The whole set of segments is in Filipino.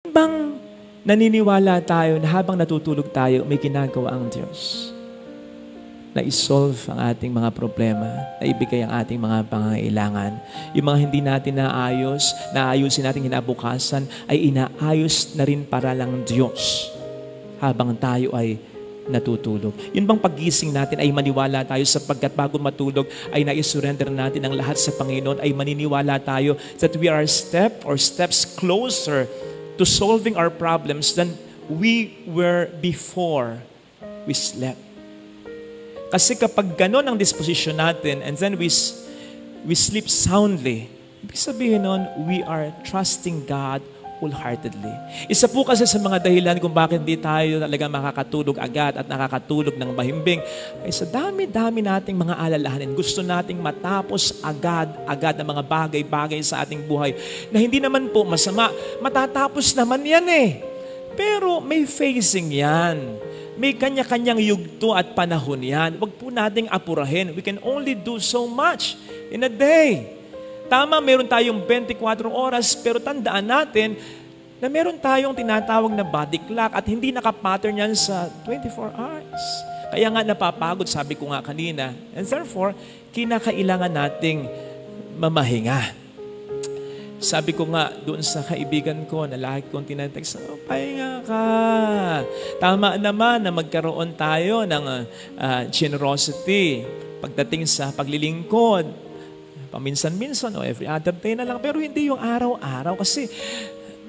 Bang naniniwala tayo na habang natutulog tayo, may ginagawa ang Diyos na isolve ang ating mga problema, na ibigay ang ating mga pangangailangan. Yung mga hindi natin naayusin natin kinabukasan, ay inaayos na rin para lang Diyos habang tayo ay natutulog. Yun bang paggising natin ay maniwala tayo sapagkat bago matulog ay nai-surrender natin ang lahat sa Panginoon, ay maniniwala tayo that we are steps closer to solving our problems than we were before we slept. Kasi kapag ganon ang disposition natin and then we sleep soundly, ibig sabihin nun, we are trusting God wholeheartedly. Isa po kasi sa mga dahilan kung bakit hindi tayo talaga makakatulog agad at nakakatulog ng mahimbing ay sa dami-dami nating mga alalahanin. Gusto nating matapos agad ang mga bagay-bagay sa ating buhay na hindi naman po masama. Matatapos naman yan eh. Pero may phasing yan. May kanya-kanyang yugto at panahon yan. Huwag po nating apurahin. We can only do so much in a day. Tama, meron tayong 24 oras, pero tandaan natin na meron tayong tinatawag na body clock at hindi nakapattern yan sa 24 hours. Kaya nga napapagod, sabi ko nga kanina. And therefore, kinakailangan nating mamahinga. Sabi ko nga doon sa kaibigan ko na lagi kong tinatext, pahinga ka. Tama naman na magkaroon tayo ng generosity pagdating sa paglilingkod. Paminsan-minsan o every other day na lang. Pero hindi yung araw-araw kasi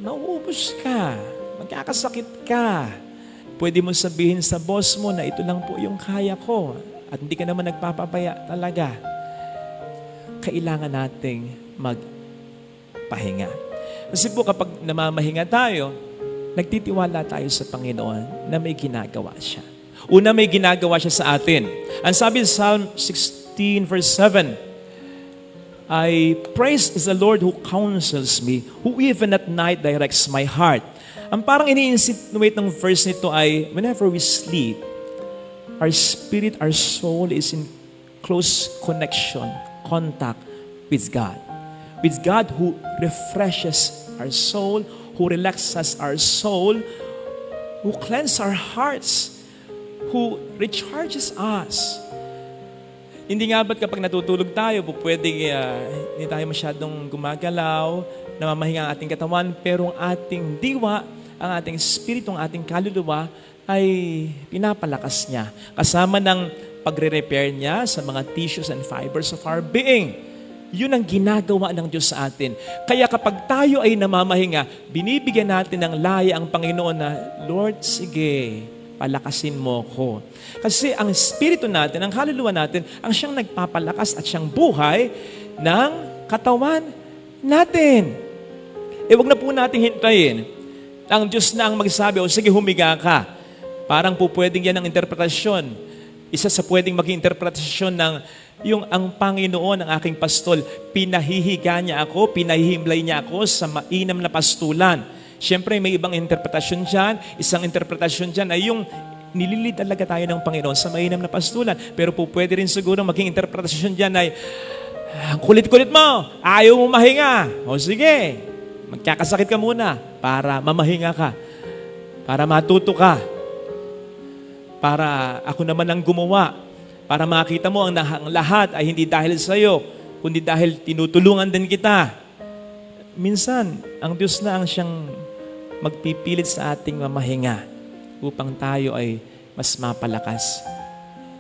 mauubos ka. Magkakasakit ka. Pwede mo sabihin sa boss mo na ito lang po yung kaya ko at hindi ka naman nagpapabaya talaga. Kailangan nating magpahinga. Kasi po kapag namamahinga tayo, nagtitiwala tayo sa Panginoon na may ginagawa siya. Una, may ginagawa siya sa atin. Ang sabi sa Psalm 16 verse 7, I praise is the Lord who counsels me, who even at night directs my heart. Ang parang ini-insinuate ng verse nito ay, whenever we sleep, our spirit, our soul is in close contact with God. With God who refreshes our soul, who relaxes our soul, who cleanses our hearts, who recharges us. Hindi nga ba't kapag natutulog tayo, pwedeng hindi tayo masyadong gumagalaw, namamahinga ang ating katawan, pero ang ating diwa, ang ating espiritu, ang ating kaluluwa, ay pinapalakas niya. Kasama ng pagre-repair niya sa mga tissues and fibers of our being. Yun ang ginagawa ng Diyos sa atin. Kaya kapag tayo ay namamahinga, binibigyan natin ng laya ang Panginoon na, Lord, sige, palakasin mo ko. Kasi ang espiritu natin, ang kaluluwa natin, ang siyang nagpapalakas at siyang buhay ng katawan natin. Huwag na po natin hintayin. Ang Diyos na ang magsabi, o sige, humiga ka. Parang po pwedeng yan ang interpretasyon. Isa sa pwedeng maging interpretasyon ng yung ang Panginoon, ang aking pastol, pinahihiga niya ako, pinahihimlay niya ako sa mainam na pastulan. Siyempre, may ibang interpretasyon dyan. Isang interpretasyon dyan ay yung nililid talaga tayo ng Panginoon sa mainam na pastulan. Pero po pwede rin siguro maging interpretasyon dyan ay, ang kulit-kulit mo, ayaw mo mahinga. O sige, magkakasakit ka muna para mamahinga ka. Para matuto ka. Para ako naman ang gumawa. Para makita mo ang lahat ay hindi dahil sa iyo, kundi dahil tinutulungan din kita. Minsan, ang Diyos na ang siyang magpipilit sa ating mamahinga upang tayo ay mas mapalakas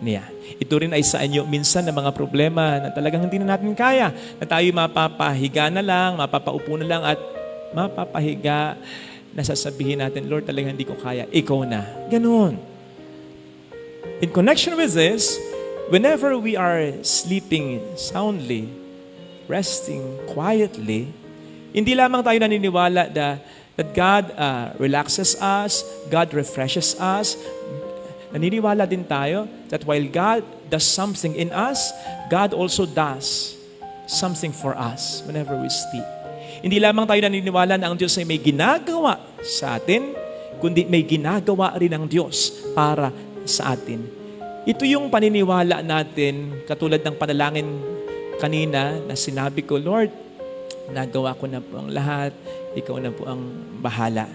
niya. Ito rin ay sa inyo minsan na mga problema na talagang hindi na natin kaya, na tayo mapapahiga na lang, mapapaupo na lang at mapapahiga na sasabihin natin, Lord, talagang hindi ko kaya, ikaw na. Ganun. In connection with this, whenever we are sleeping soundly, resting quietly, hindi lamang tayo naniniwala that God relaxes us, God refreshes us. Naniniwala din tayo that while God does something in us, God also does something for us whenever we sleep. Hindi lamang tayo naniniwala na ang Diyos ay may ginagawa sa atin, kundi may ginagawa rin ang Diyos para sa atin. Ito yung paniniwala natin, katulad ng panalangin kanina na sinabi ko, Lord, nagawa ko na po ang lahat, ikaw na po ang bahala.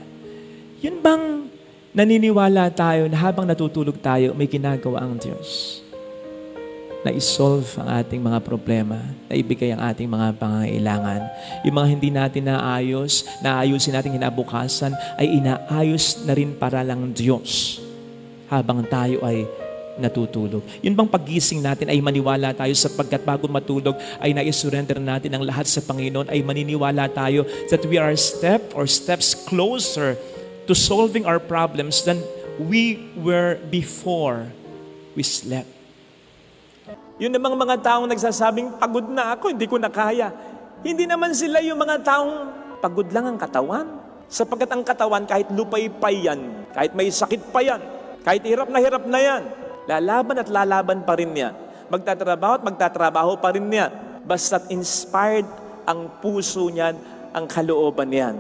Yun bang naniniwala tayo na habang natutulog tayo, may ginagawa ang Diyos na isolve ang ating mga problema, na ibigay ang ating mga pangangailangan. Yung mga hindi natin naayusin natin kinabukasan, ay inaayos na rin para lang Diyos habang tayo ay natutulog. Yun bang paggising natin ay maniwala tayo sapagkat bago matulog ay nai-surrender natin ang lahat sa Panginoon, ay maniniwala tayo that we are a step or steps closer to solving our problems than we were before we slept. Yun namang mga taong nagsasabing, pagod na ako, hindi ko na kaya. Hindi naman sila yung mga taong pagod lang ang katawan. Sapagkat ang katawan, kahit lupay-pay yan, kahit may sakit pa yan, kahit hirap na yan, lalaban at lalaban pa rin yan. Magtatrabaho at magtatrabaho pa rin yan. Basta't inspired ang puso niyan, ang kalooban niyan.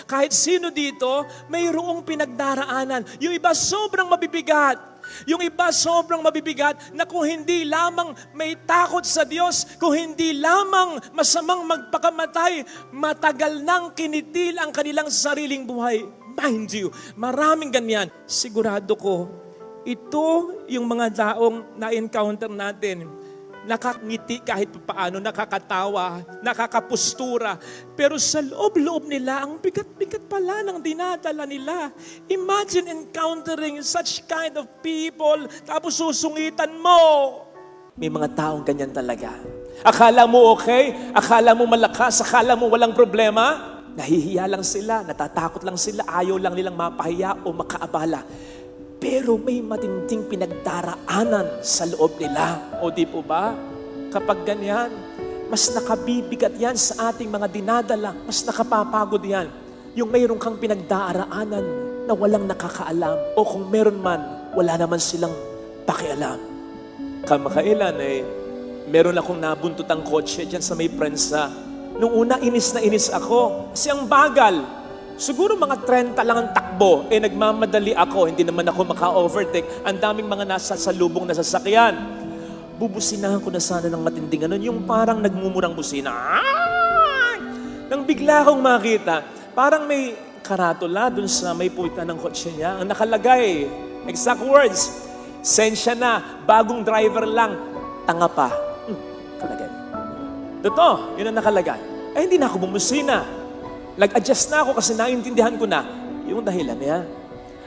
Kahit sino dito, mayroong pinagdaraanan. Yung iba sobrang mabibigat. Yung iba sobrang mabibigat na kung hindi lamang may takot sa Diyos, kung hindi lamang masamang magpakamatay, matagal nang kinitil ang kanilang sariling buhay. Mind you, maraming ganyan. Sigurado ko, ito yung mga taong na-encounter natin. Nakangiti kahit paano, nakakatawa, nakakapustura. Pero sa loob-loob nila, ang bigat-bigat pala ng dinadala nila. Imagine encountering such kind of people, tapos susungitan mo. May mga taong ganyan talaga. Akala mo okay, akala mo malakas, akala mo walang problema. Nahihiya lang sila, natatakot lang sila, ayaw lang nilang mapahiya o makaabala. Pero may matinding pinagdaraanan sa loob nila. O di po ba? Kapag ganyan, mas nakabibigat yan sa ating mga dinadala. Mas nakapapagod yan. Yung mayroon kang pinagdaraanan na walang nakakaalam. O kung meron man, wala naman silang pakialam. Kamakailan meron akong nabuntutang kotse dyan sa may prensa. Nung una, inis na inis ako. Kasi ang bagal. Siguro mga 30 lang ang takbo, nagmamadali ako, hindi naman ako maka-overtake. Ang daming mga nasa salubong na sasakyan. Bubusinahan ko na sana ng matinding yung parang nagmumurang busina. Nang bigla akong makita, parang may karatula dun sa may puwitan ng kotse niya. Ang nakalagay, exact words, sensya na, bagong driver lang, tanga pa. Kalagay. Totoo, yun ang nakalagay. Hindi na ako bumusina. Nag-adjust na ako kasi naintindihan ko na yung dahilan niya.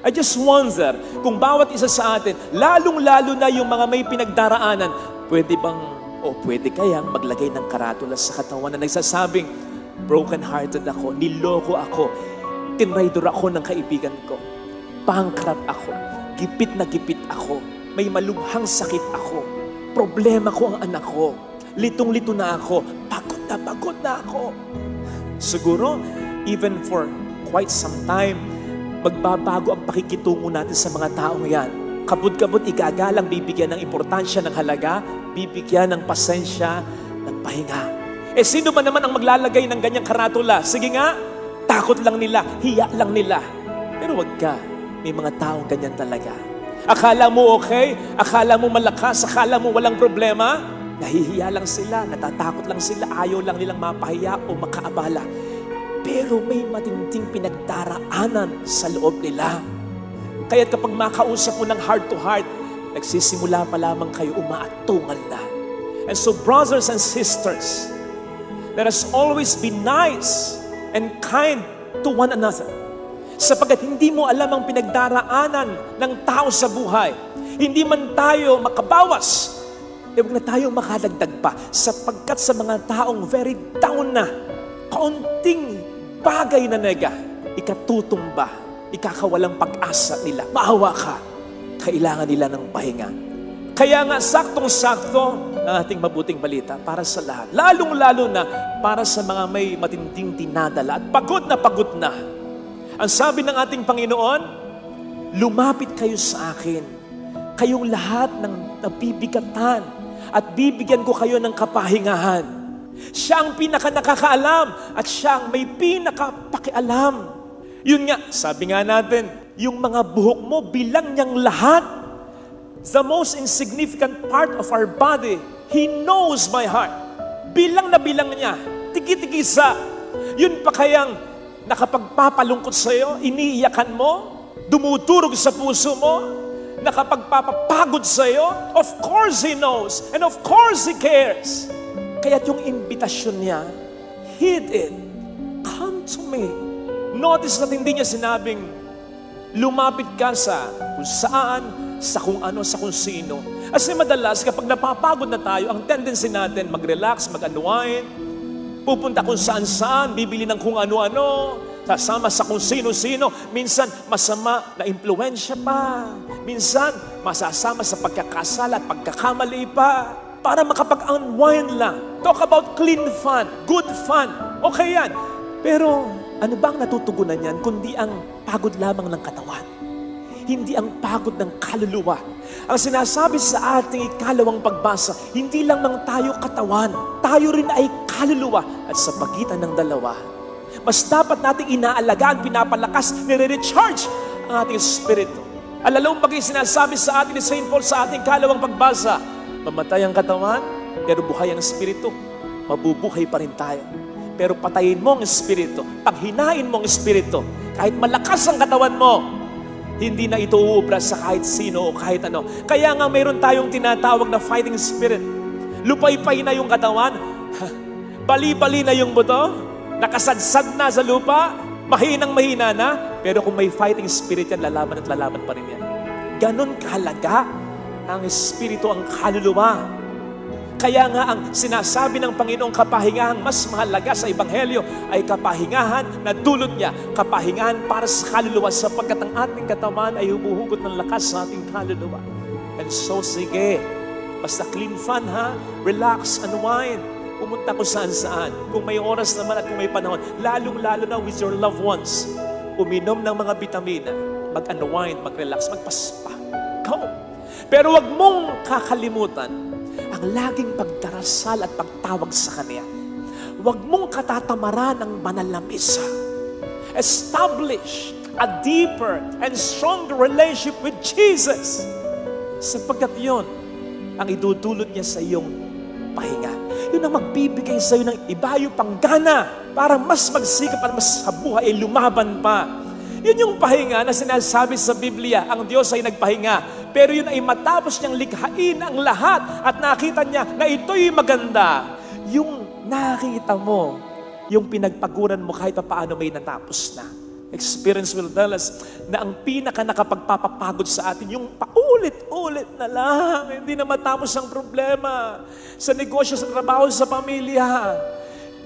I just wonder kung bawat isa sa atin, lalong-lalo na yung mga may pinagdaraanan, pwede kayang maglagay ng karatula sa katawan na nagsasabing, broken-hearted ako, niloko ako, tinraidor ako ng kaibigan ko, bankrupt ako, gipit na gipit ako, may malubhang sakit ako, problema ko ang anak ko, litong-lito na ako, pagod na ako. Siguro, even for quite some time, magbabago ang pakikitungo natin sa mga taong yan. Kabut-kabut igagalang, bibigyan ng importansya ng halaga, bibigyan ng pasensya, ng pahinga. Sino ba naman ang maglalagay ng ganyang karatula? Sige nga, takot lang nila, hiya lang nila. Pero wag ka, may mga taong ganyan talaga. Akala mo okay, akala mo malakas, akala mo walang problema, nahihiya lang sila, natatakot lang sila, ayaw lang nilang mapahiya o makaabala. Pero may matinding pinagdaraanan sa loob nila. Kaya kapag makausap mo ng heart to heart, nagsisimula pa lamang kayo umaatungal na. And so brothers and sisters, let us always be nice and kind to one another. Sapagkat hindi mo alam ang pinagdaraanan ng tao sa buhay. Hindi man tayo makabawas, huwag na tayong makadagdag pa sapagkat sa mga taong very down na, kaunting bagay na ikatutumba, ikakawalang pag-asa nila. Maawa ka, kailangan nila ng pahinga. Kaya nga saktong-sakto ang ating mabuting balita para sa lahat. Lalong-lalo na para sa mga may matinding dinadala at pagod na. Ang sabi ng ating Panginoon, lumapit kayo sa akin, kayong lahat ng nabibigatan, at bibigyan ko kayo ng kapahingahan. Siya ang pinaka-nakakaalam at siya ang may pinaka-pakialam. Yun nga, sabi nga natin, yung mga buhok mo, bilang niyang lahat. The most insignificant part of our body, He knows my heart. Bilang na bilang niya, tigi-tigisa. Yun pa kayang nakapagpapalungkot sa iyo, iniiyakan mo, dumudurog sa puso mo, nakapagpapapagod sa iyo, of course He knows, and of course He cares. Kaya't yung invitasyon niya, heed it, come to me. Notice na hindi niya sinabing, lumapit ka sa kung saan, sa kung ano, sa kung sino. Kasi madalas, kapag napapagod na tayo, ang tendency natin mag-relax, mag-unwind, pupunta kung saan-saan, bibili ng kung ano-ano, kasama sa kung sino-sino. Minsan, masama na impluensya pa. Minsan, masasama sa pagkakasala at pagkakamali pa. Para makapag-unwind lang. Talk about clean fun, good fun. Okay yan. Pero, ano bang natutugunan yan kundi ang pagod lamang ng katawan? Hindi ang pagod ng kaluluwa. Ang sinasabi sa ating ikalawang pagbasa, hindi lang mang tayo katawan, tayo rin ay kaluluwa. At sa pagitan ng dalawa, mas dapat nating inaalagaan, pinapalakas, nire-recharge ang ating espiritu. Alalong bagay sinasabi sa atin ni St. Paul sa ating ikalawang pagbasa, mamatay ang katawan, pero buhay ang espiritu. Mabubuhay pa rin tayo. Pero patayin mo ang espiritu, paghinain mo ang espiritu, kahit malakas ang katawan mo, hindi na ito uubra sa kahit sino o kahit ano. Kaya nga mayroon tayong tinatawag na fighting spirit. Lupay-pay na yung katawan, bali-bali na yung buto, nakasadsad na sa lupa, mahinang-mahina na, pero kung may fighting spirit yan, lalaban at lalaban pa rin yan. Ganon kahalaga ang espiritu, ang kaluluwa. Kaya nga ang sinasabi ng Panginoong kapahingahan mas mahalaga sa Ebanghelyo ay kapahingahan na dulot niya, kapahingahan para sa kaluluwa sapagkat ang ating katawan ay humuhugot ng lakas sa ating kaluluwa. And so sige, basta clean fun ha, relax, unwind, pumunta ko saan-saan. Kung may oras naman at kung may panahon, lalong-lalo na with your loved ones, uminom ng mga bitamina, mag-unwind, mag-relax, magpaspa. Go! Pero wag mong kakalimutan ang laging pagdarasal at pagtawag sa Kanya. Huwag mong katatamaran ang banal na misa. Establish a deeper and stronger relationship with Jesus. Sapagkat yun ang idudulot niya sa iyong pahinga. Yun ang magbibigay sa iyo ng ibayo pang gana para mas magsikap at mas sa buhay ay lumaban pa. Yun yung pahinga na sinasabi sa Biblia, ang Diyos ay nagpahinga. Pero yun ay matapos niyang likhain ang lahat at nakita niya na ito'y maganda. Yung nakita mo, yung pinagpaguran mo kahit paano may natapos na. Experience will tell us na ang pinaka nakapagpapapagod sa atin, yung paulit-ulit na lang, hindi na matapos ang problema. Sa negosyo, sa trabaho, sa pamilya.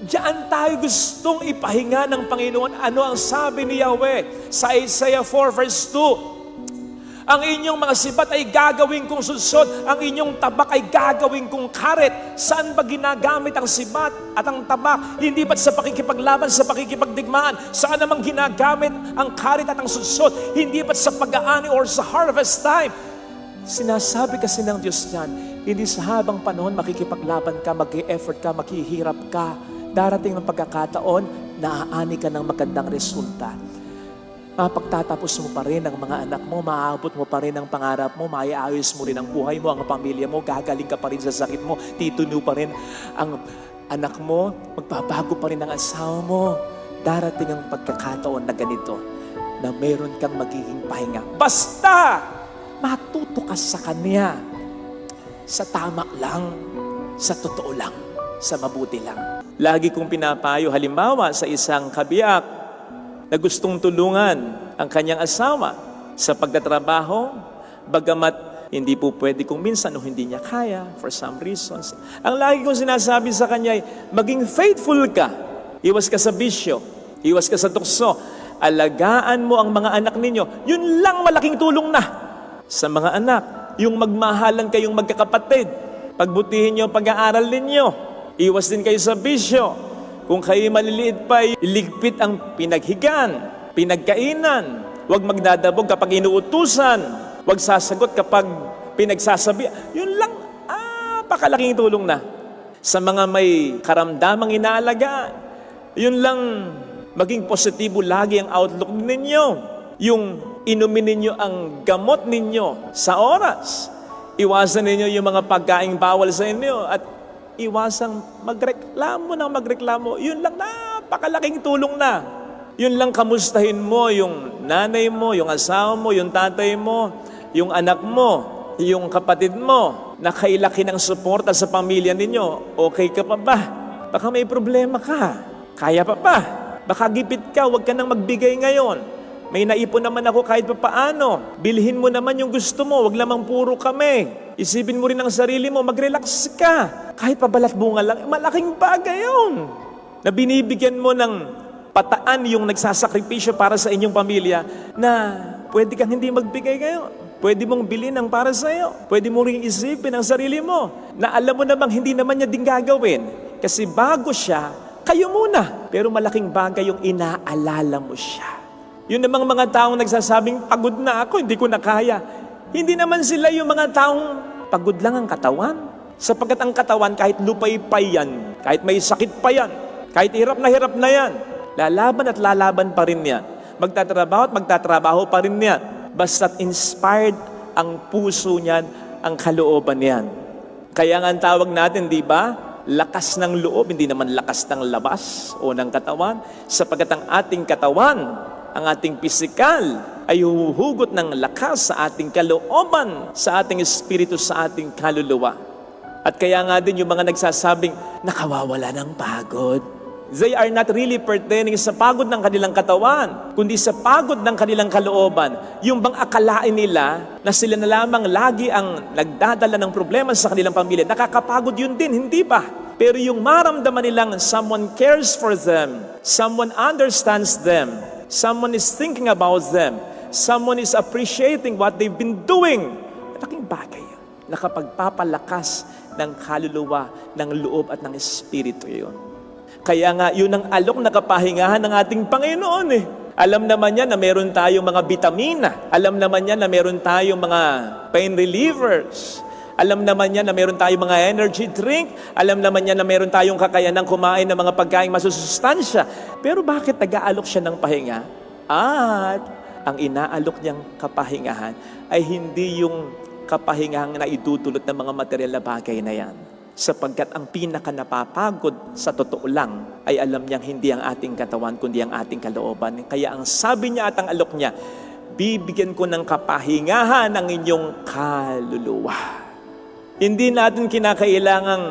Diyan tayo gustong ipahinga ng Panginoon. Ano ang sabi ni Yahweh sa Isaiah 4 verse 2? Ang inyong mga sibat ay gagawin kong sudsod, ang inyong tabak ay gagawin kong karet. Saan ba ginagamit ang sibat at ang tabak? Hindi ba't sa pakikipaglaban, sa pakikipagdigmaan? Saan namang ginagamit ang karet at ang sudsod? Hindi ba't sa pag-aani or sa harvest time? Sinasabi kasi ng Diyos niyan, hindi sa habang panahon makikipaglaban ka, mag-e-effort ka, maghihirap ka. Darating ng pagkakataon, naaani ka ng magandang resulta. Mapagtatapos mo pa rin ang mga anak mo, maaabot mo pa rin ang pangarap mo, maiayos mo rin ang buhay mo, ang pamilya mo, gagaling ka pa rin sa sakit mo, tituno pa rin ang anak mo, magbabago pa rin ang asawa mo. Darating ang pagkakataon na ganito, na meron kang magiging pahinga. Basta matuto ka sa Kanya, sa tama lang, sa totoo lang, sa mabuti lang. Lagi kong pinapayo, halimbawa sa isang kabiyak na gustong tulungan ang kanyang asawa sa pagtatrabaho, bagamat hindi po pwede kung minsan o hindi niya kaya for some reasons. Ang lagi kong sinasabi sa kanya ay, maging faithful ka. Iwas ka sa bisyo, iwas ka sa tukso. Alagaan mo ang mga anak ninyo. Yun lang malaking tulong na sa mga anak. Yung magmahalan kayong magkakapatid. Pagbutihin niyo ang pag-aaral ninyo. Iwas din kayo sa bisyo. Kung kayo maliliit pa, iligpit ang pinaghigan, pinagkainan. Huwag magdadabog kapag inuutusan. Huwag sasagot kapag pinagsasabi. Yun lang, pakalaking tulong na. Sa mga may karamdamang inaalagaan, yun lang, maging positibo lagi ang outlook ninyo. Yung inumin ninyo ang gamot ninyo sa oras. Iwasan ninyo yung mga pagkaing bawal sa inyo at iwasang magreklamo ng magreklamo. Yun lang, napakalaking tulong na. Yun lang kamustahin mo yung nanay mo, yung asawa mo, yung tatay mo, yung anak mo, yung kapatid mo, na kailaki ng suporta sa pamilya ninyo. Okay ka pa ba? Baka may problema ka. Kaya pa ba? Baka gipit ka, huwag ka nang magbigay ngayon. May naipon naman ako kahit pa paano. Bilhin mo naman yung gusto mo, huwag lamang puro kami. Isipin mo rin ang sarili mo, mag-relax ka. Kahit pabalat bunga lang, malaking bagay yun. Na binibigyan mo ng pataan yung nagsasakripisyo para sa inyong pamilya na pwede kang hindi magbigay ngayon. Pwede mong bilhin ang para sa iyo. Pwede mong ring isipin ang sarili mo na alam mo namang hindi naman niya din gagawin. Kasi bago siya, kayo muna. Pero malaking bagay yung inaalala mo siya. Yun namang mga taong nagsasabing, pagod na ako, hindi ko na kaya. Hindi naman sila yung mga taong pagod lang ang katawan. Sapagkat ang katawan, kahit lupay-pay yan, kahit may sakit pa yan, kahit hirap na yan, lalaban at lalaban pa rin yan. Magtatrabaho at magtatrabaho pa rin yan. Basta't inspired ang puso niyan, ang kalooban niyan. Kaya nga ang tawag natin, di ba? Lakas ng loob, hindi naman lakas ng labas o ng katawan. Sapagkat ang ating katawan, ang ating pisikal, ay huhugot ng lakas sa ating kalooban, sa ating espiritu, sa ating kaluluwa. At kaya nga din yung mga nagsasabing, nakawawala ng pagod. They are not really pertaining sa pagod ng kanilang katawan, kundi sa pagod ng kanilang kalooban. Yung bang akalain nila na sila na lamang lagi ang nagdadala ng problema sa kanilang pamilya, nakakapagod yun din, hindi ba? Pero yung maramdaman nilang someone cares for them, someone understands them, someone is thinking about them, someone is appreciating what they've been doing, malaking bagay yun. Nakapagpapalakas ng kaluluwa, ng loob at ng espiritu yun. Kaya nga, yun ang alok na kapahingahan ng ating Panginoon eh. Alam naman niya na meron tayong mga vitamina. Alam naman niya na meron tayong mga pain relievers. Alam naman niya na meron tayong mga energy drink. Alam naman niya na meron tayong kakayanang kumain ng mga pagkain masusustansya. Pero bakit nag-aalok siya ng pahinga? At ang inaalok niyang kapahingahan ay hindi yung kapahingahang na idudulot ng mga material na bagay na yan. Sapagkat ang pinaka napapagod sa totoo lang ay alam niyang hindi ang ating katawan kundi ang ating kalooban. Kaya ang sabi niya at ang alok niya, bibigyan ko ng kapahingahan ang inyong kaluluwa. Hindi natin kinakailangang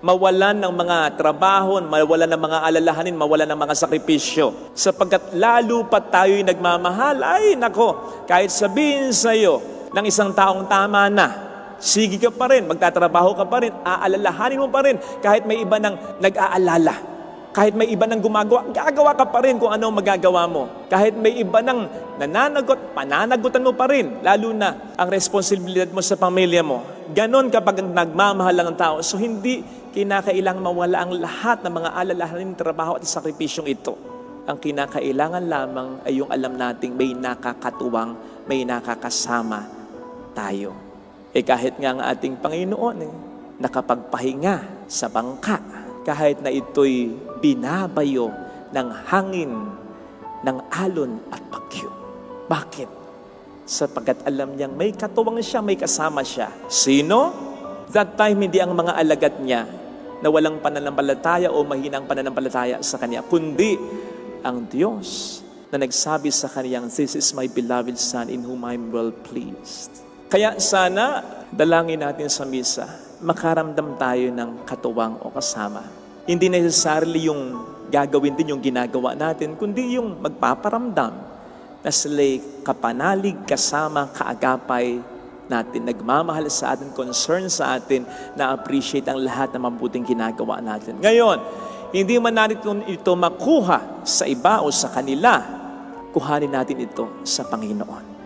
mawalan ng mga trabaho, mawalan ng mga alalahanin, mawalan ng mga sakripisyo. Sapagkat lalo pa tayo'y nagmamahal, ay nako, kahit sabihin sa'yo ng isang taong tama na, sige ka pa rin, magtatrabaho ka pa rin, aalalahanin mo pa rin, kahit may iba nang nag-aalala. Kahit may iba nang gumagawa, gagawa ka pa rin kung ano magagawa mo. Kahit may iba nang nananagot, pananagutan mo pa rin, lalo na ang responsibilidad mo sa pamilya mo. Ganon kapag nagmamahal lang ang tao. So hindi kinakailangan mawala ang lahat ng mga alalahanin, trabaho at sakripisyong ito. Ang kinakailangan lamang ay yung alam nating may nakakatuwang, may nakakasama tayo. Kahit nga ang ating Panginoon, nakapagpahinga sa bangka, kahit na ito'y binabayo ng hangin, ng alon at bagyo. Bakit? Sapagkat alam niyang may katuwang siya, may kasama siya. Sino? That time, hindi ang mga alagad niya na walang pananampalataya o mahinang pananampalataya sa Kanya, kundi ang Diyos na nagsabi sa Kanyang, "This is my beloved Son in whom I am well pleased." Kaya sana, dalangin natin sa misa, makaramdam tayo ng katuwang o kasama. Hindi necessarily yung gagawin din yung ginagawa natin, kundi yung magpaparamdam na sila'y kapanalig, kasama, kaagapay natin, nagmamahal sa atin, concern sa atin, na-appreciate ang lahat ng mabuting ginagawa natin. Ngayon, hindi man natin ito makuha sa iba o sa kanila, kuhanin natin ito sa Panginoon.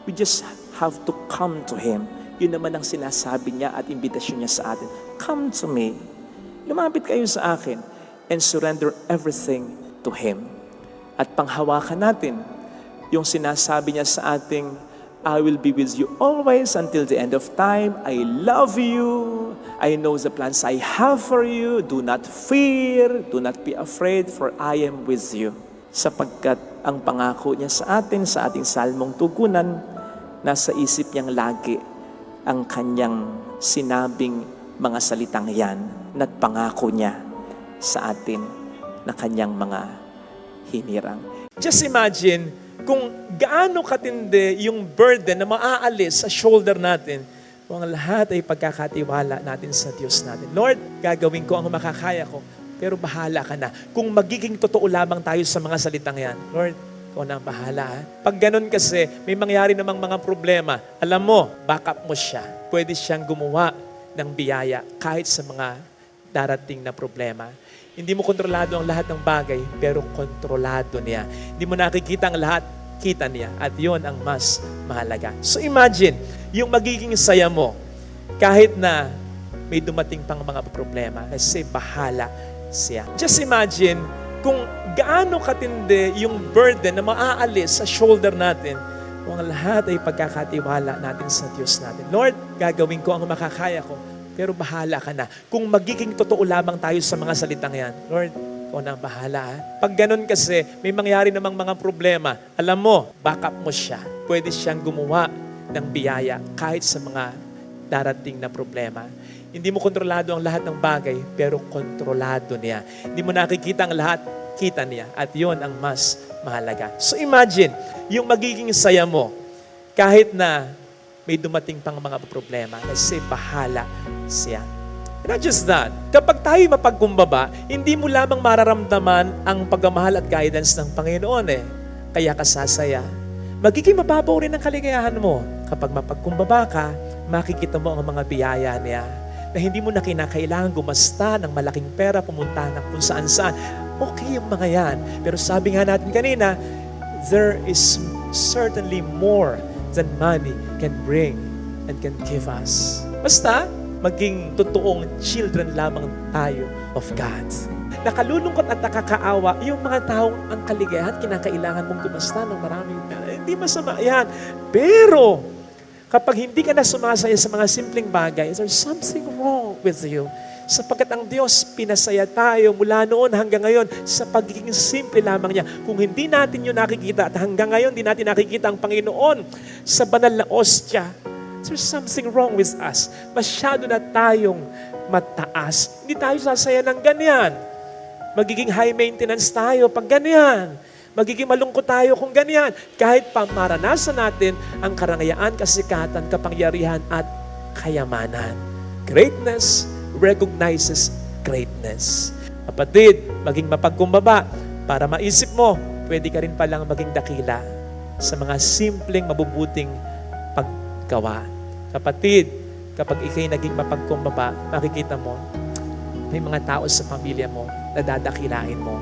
We just have to come to Him. Yun naman ang sinasabi niya at imbitasyon niya sa atin. Come to me. Lumapit kayo sa akin and surrender everything to Him. At panghawakan natin yung sinasabi niya sa ating, I will be with you always until the end of time. I love you. I know the plans I have for you. Do not fear. Do not be afraid, for I am with you. Sapagkat ang pangako niya sa atin, sa ating salmong tugunan, nasa isip niyang lagi ang kanyang sinabing mga salitang yan na't pangako niya sa atin na kanyang mga hinirang. Just imagine kung gaano katindi yung burden na maaalis sa shoulder natin kung ang lahat ay pagkakatiwala natin sa Diyos natin. Lord, gagawin ko ang makakaya ko, pero bahala ka na. Kung magiging totoo lamang tayo sa mga salitang yan, Lord, ikaw na ang bahala. Ha? Pag ganun kasi, may mangyari namang mga problema. Alam mo, backup mo siya. Pwede siyang gumawa ng biyaya kahit sa mga darating na problema. Hindi mo kontrolado ang lahat ng bagay, pero kontrolado niya. Hindi mo nakikita ang lahat, kita niya. At yon ang mas mahalaga. So imagine, yung magiging saya mo, kahit na may dumating pang mga problema, kasi bahala siya. Just imagine, kung gaano katindi yung burden na maaalis sa shoulder natin, kung ang lahat ay pagkakatiwala natin sa Diyos natin. Lord, gagawin ko ang makakaya ko, pero bahala ka na. Kung magiging totoo lamang tayo sa mga salitang yan, Lord, ikaw na ang bahala. Ha? Pag ganun kasi, may mangyari namang mga problema. Alam mo, backup mo siya. Pwede siyang gumawa ng biyaya kahit sa mga darating na problema. Hindi mo kontrolado ang lahat ng bagay, pero kontrolado niya. Hindi mo nakikita ang lahat, kita niya. At yon ang mas mahalaga. So imagine, yung magiging saya mo, kahit na may dumating pang mga problema, kasi bahala siya. Not just that, kapag tayo mapagkumbaba, hindi mo lamang mararamdaman ang pagmamahal at guidance ng Panginoon Kaya ka sasaya. Magiging mababaw rin ang kaligayahan mo. Kapag mapagkumbaba ka, makikita mo ang mga biyaya niya na hindi mo na kinakailangan gumasta ng malaking pera, pumunta ng kung saan-saan. Okay yung mga yan. Pero sabi nga natin kanina, there is certainly more than money can bring and can give us. Basta, maging totoong children lamang tayo of God. Nakalulungkot at nakakaawa yung mga taong ang kaligayahan, kinakailangan mong gumasta ng maraming pera. Hindi masama yan. Pero, kapag hindi ka na sumasaya sa mga simpleng bagay, there's something wrong with you. Sapagkat ang Diyos, pinasaya tayo mula noon hanggang ngayon sa pagiging simple lamang niya. Kung hindi natin yun nakikita at hanggang ngayon di natin nakikita ang Panginoon sa banal na ostya, there's something wrong with us. Masyado na tayong mataas. Hindi tayo sasaya ng ganyan. Magiging high maintenance tayo pag ganyan. Magiging malungkot tayo kung ganyan. Kahit pa maranasan natin ang karangayaan, kasikatan, kapangyarihan at kayamanan. Greatness recognizes greatness. Kapatid, maging mapagkumbaba para maisip mo, pwede ka rin palang maging dakila sa mga simpleng mabubuting paggawa. Kapatid, kapag ikay naging mapagkumbaba, makikita mo, may mga tao sa pamilya mo na dadakilain mo.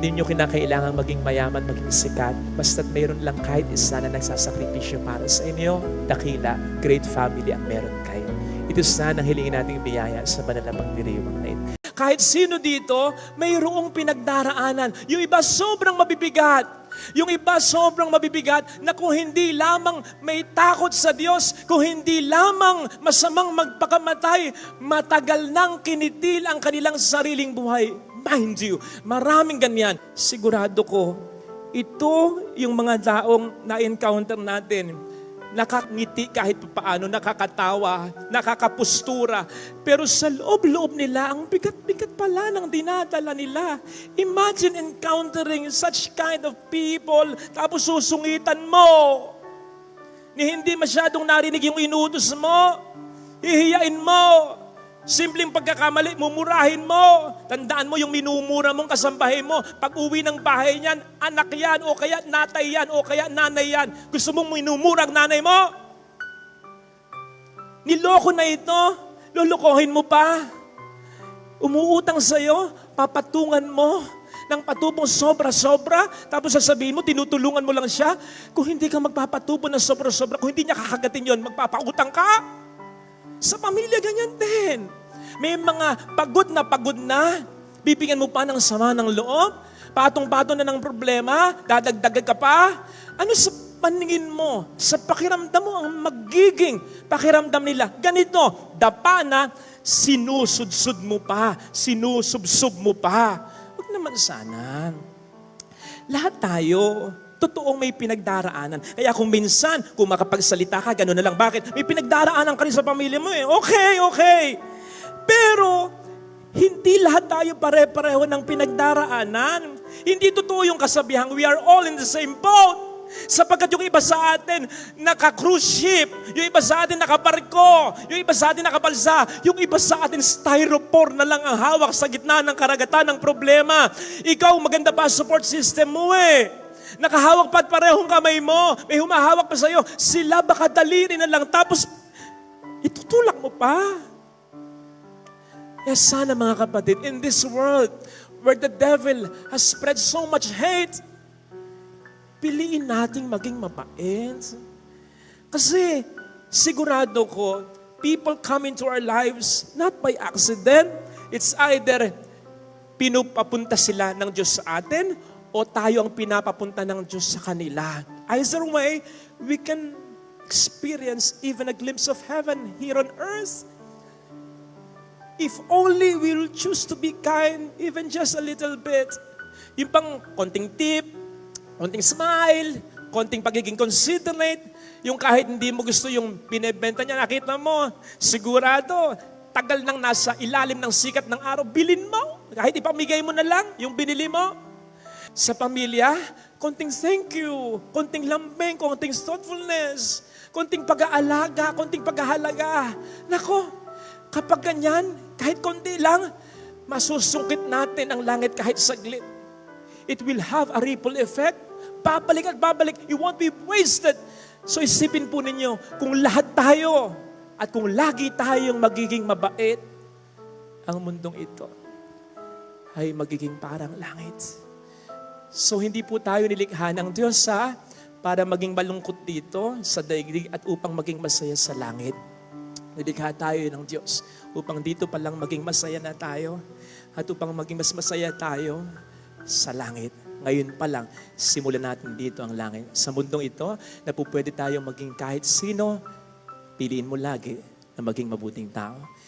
Hindi nyo kinakailangan maging mayaman, maging sikat. Basta't mayroon lang kahit isa na nagsasakripisyo para sa inyo. Dakila, great family ang meron kayo. Ito sana ang hilingin nating biyaya sa banal na pagdiriwang na ito. Kahit sino dito, mayroong pinagdaraanan. Yung iba sobrang mabibigat. Yung iba sobrang mabibigat na kung hindi lamang may takot sa Diyos, kung hindi lamang masamang magpakamatay, matagal nang kinitil ang kanilang sariling buhay. Mind you, maraming ganyan. Sigurado ko, ito yung mga taong na-encounter natin. Nakangiti kahit paano, nakakatawa, nakakapustura. Pero sa loob-loob nila, ang bigat-bigat pala ng dinadala nila. Imagine encountering such kind of people, tapos susungitan mo. Ni hindi masyadong narinig yung inutos mo, hihiyain mo. Simpleng pagkakamali, mumurahin mo. Tandaan mo yung minumura mong kasambahay mo. Pag uwi ng bahay niyan, anak yan, o kaya natay yan, o kaya nanay yan. Gusto mong minumura ang nanay mo? Niloko na ito, lulukohin mo pa. Umuutang sa'yo, papatungan mo ng patubong sobra-sobra, tapos sasabihin mo, tinutulungan mo lang siya. Kung hindi ka magpapatubo ng sobra-sobra, kung hindi niya kakagatin yon, magpapautang ka. Sa pamilya, ganyan din. May mga pagod na, bibigyan mo pa ng sama ng loob, patong-patong na ng problema, dadagdagan ka pa. Ano sa paningin mo, sa pakiramdam mo, ang magiging pakiramdam nila? Ganito, dapa na, sinusudsud mo pa, sinusubsub mo pa. Huwag naman sana. Lahat tayo, totoong may pinagdaraanan. Kaya kung minsan, kung makapagsalita ka, gano'n na lang. Bakit? May pinagdaraanan ka rin sa pamilya mo Okay. Pero, hindi lahat tayo pare-pareho ng pinagdaraanan. Hindi totoo yung kasabihang, we are all in the same boat. Sapagkat yung iba sa atin naka-cruise ship, yung iba sa atin nakabarko, yung iba sa atin nakabalsa, yung iba sa atin styrofoam na lang ang hawak sa gitna ng karagatan ng problema. Ikaw, maganda pa support system mo eh. Nakahawak pa at parehong kamay mo, may humahawak pa sa'yo. Sila baka daliri na lang, tapos itutulak mo pa. Kaya sana mga kapatid, in this world where the devil has spread so much hate, piliin nating maging mabait. Kasi sigurado ko, people come into our lives not by accident. It's either pinupapunta sila ng Diyos sa atin o tayo ang pinapapunta ng Diyos sa kanila. Either way, we can experience even a glimpse of heaven here on earth. If only we will choose to be kind, even just a little bit. Yung pang konting tip, konting smile, konting pagiging considerate, yung kahit hindi mo gusto yung binebenta niya, nakita mo, sigurado, tagal nang nasa ilalim ng sikat ng araw, bilin mo. Kahit ipamigay mo na lang yung binili mo. Sa pamilya, konting thank you, konting lambing, konting thoughtfulness, konting pag-aalaga, konting paghahalaga. Nako, kapag ganyan, kahit konti lang, masusungkit natin ang langit kahit saglit. It will have a ripple effect. Babalik at babalik. It won't be wasted. So isipin po ninyo, kung lahat tayo at kung lagi tayong magiging mabait, ang mundong ito ay magiging parang langit. So hindi po tayo nilikha ng Diyos para maging malungkot dito sa daigdig at upang maging masaya sa langit. Nilikha tayo ng Diyos upang dito pa lang maging masaya na tayo at upang maging mas masaya tayo sa langit. Ngayon pa lang, simulan natin dito ang langit. Sa mundong ito, na po pwede tayong maging kahit sino, piliin mo lagi na maging mabuting tao.